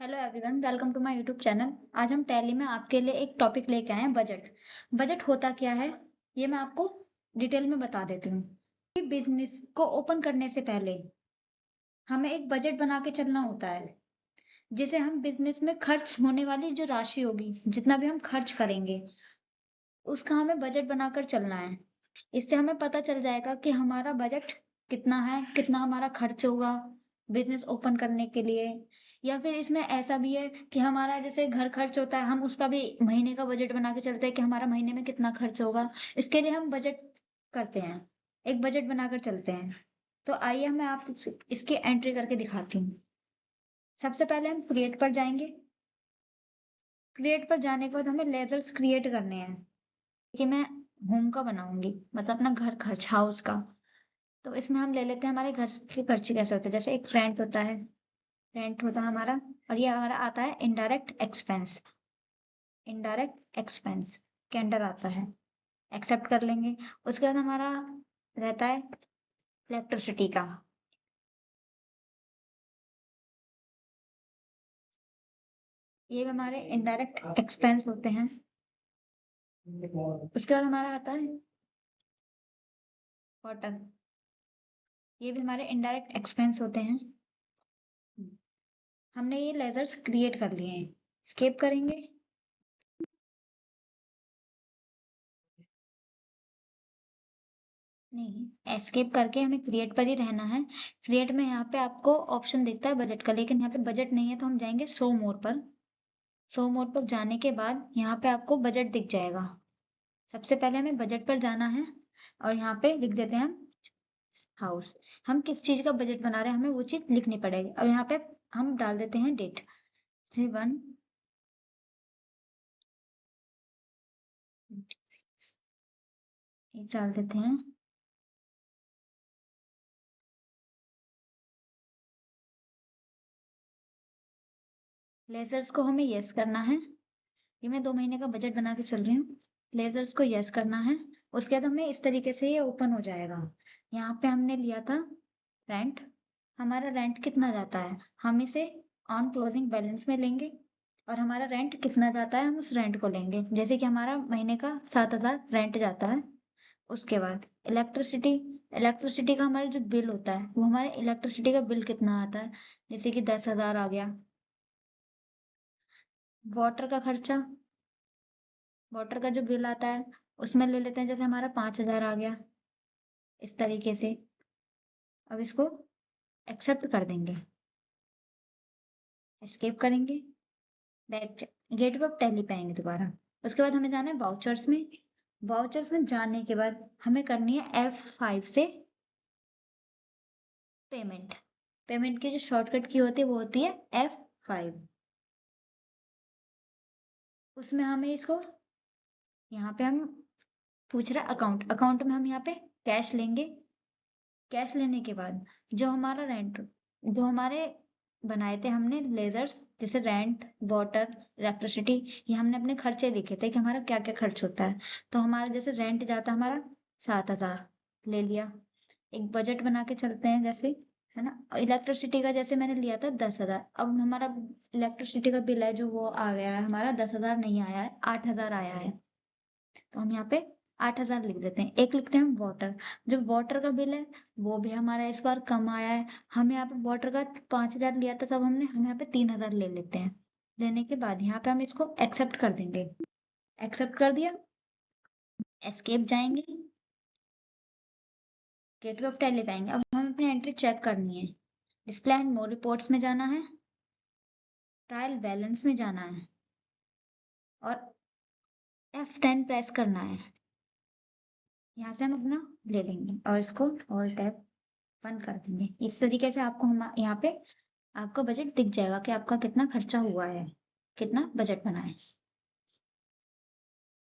Hello everyone, welcome to my YouTube channel. आज हम tally में आपके लिए एक टॉपिक लेके आए हैं, बजट। बजट होता क्या है, ये मैं आपको डिटेल में बता देती हूँ। कि बिजनेस को ओपन करने से पहले हमें एक बजट बना के चलना होता है, जिसे हम बिजनेस में खर्च होने वाली जो राशि होगी, जितना भी हम खर्च करेंगे, उसका हमें बजट बनाकर चलना है। इससे हमें पता चल जाएगा कि हमारा बजट कितना है, कितना हमारा खर्च होगा बिज़नेस ओपन करने के लिए। या फिर इसमें ऐसा भी है कि हमारा जैसे घर खर्च होता है, हम उसका भी महीने का बजट बना के चलते हैं कि हमारा महीने में कितना खर्च होगा। इसके लिए हम बजट करते हैं, एक बजट बनाकर चलते हैं। तो आइए मैं आप इसकी एंट्री करके दिखाती हूँ। सबसे पहले हम क्रिएट पर जाएँगे। क्रिएट पर जाने के बाद हमें लेजर्स क्रिएट करने हैं। कि मैं होम का बनाऊँगी, मतलब अपना घर खर्च, हाउस का। तो इसमें हम ले लेते हैं हमारे घर के खर्चे कैसे होते हैं। जैसे एक रेंट होता है, रेंट होता है हमारा, और ये हमारा आता है इनडायरेक्ट एक्सपेंस। इनडायरेक्ट एक्सपेंस के अंडर आता है, एक्सेप्ट कर लेंगे। उसके बाद हमारा रहता है इलेक्ट्रिसिटी का। ये भी हमारे इनडायरेक्ट एक्सपेंस होते हैं। उसके बाद हमारा आता है वाटर। ये भी हमारे इनडायरेक्ट एक्सपेंस होते हैं। हमने ये लेजर्स क्रिएट कर लिए हैं। स्केप करेंगे। नहीं, एस्केप करके हमें क्रिएट पर ही रहना है। क्रिएट में यहाँ पे आपको ऑप्शन दिखता है बजट का, लेकिन यहाँ पे बजट नहीं है, तो हम जाएँगे शो मोर पर। शो मोर पर जाने के बाद यहाँ पे आपको बजट दिख जाएगा। सबसे पहले हमें बजट पर जाना है और यहाँ पे लिख देते हैं हम हाउस। हम किस चीज़ का बजट बना रहे हैं, हमें वो चीज़ लिखनी पड़ेगी। और यहाँ पे हम डाल देते हैं डेट 3/1 ये डाल देते हैं। लेज़र्स को हमें येस करना है। ये मैं 2 महीने का बजट बना के चल रही हूँ। लेज़र्स को येस करना है। उसके बाद हमें इस तरीके से ये ओपन हो जाएगा। यहाँ पे हमने लिया था रेंट। हमारा रेंट कितना जाता है, हम इसे ऑन क्लोजिंग बैलेंस में लेंगे और हमारा रेंट कितना जाता है, हम उस रेंट को लेंगे। जैसे कि हमारा महीने का 7,000 रेंट जाता है। उसके बाद इलेक्ट्रिसिटी। इलेक्ट्रिसिटी का हमारा जो बिल होता है, वो हमारे इलेक्ट्रिसिटी का बिल कितना आता है, जैसे कि 10,000 आ गया। वाटर का खर्चा, वाटर का जो बिल आता है, उसमें ले लेते हैं, जैसे हमारा 5,000 आ गया, इस तरीके से। अब इसको एक्सेप्ट कर देंगे, एस्केप करेंगे, बैक गेट पे अब टैली पे आएँगे दोबारा। उसके बाद हमें जाना है वाउचर्स में। वाउचर्स में जाने के बाद हमें करनी है F5 से पेमेंट। पेमेंट की जो शॉर्टकट की होती है, वो होती है F5। उसमें हमें इसको यहाँ पे हम पूछ रहा है अकाउंट। अकाउंट में हम यहाँ पे कैश लेंगे। कैश लेने के बाद जो हमारा रेंट, जो हमारे बनाए थे हमने लेजर्स, जैसे रेंट, वाटर, इलेक्ट्रिसिटी, ये हमने अपने खर्चे लिखे थे कि हमारा क्या क्या खर्च होता है। तो हमारा जैसे रेंट जाता है हमारा 7,000, ले लिया। एक बजट बना के चलते हैं जैसे, है ना। इलेक्ट्रिसिटी का जैसे मैंने लिया था 10,000। अब हमारा इलेक्ट्रिसिटी का बिल है जो, वो आ गया है हमारा 10,000 नहीं आया है, 8,000 आया है। तो हम यहाँ पे 8,000 लिख देते हैं। एक लिखते हैं हम वाटर। जो वाटर का बिल है, वो भी हमारा इस बार कम आया है। हम यहाँ पे वाटर का 5,000 लिया था तब हमने, हम यहाँ पे 3,000 ले लेते हैं। लेने के बाद यहाँ पे हम इसको एक्सेप्ट कर देंगे। एक्सेप्ट कर दिया, एस्केप जाएंगे, गेटवे ऑफ टैली पे आएंगे। अब हमें अपनी एंट्री चेक करनी है। डिस्प्ले एंड मोर रिपोर्ट्स में जाना है, ट्रायल बैलेंस में जाना है और F10 प्रेस करना है। यहाँ से हम अपना ले लेंगे और इसको ऑल टैब बंद कर देंगे। इस तरीके से आपको हम यहाँ पे आपका बजट दिख जाएगा कि आपका कितना खर्चा हुआ है, कितना बजट बना है।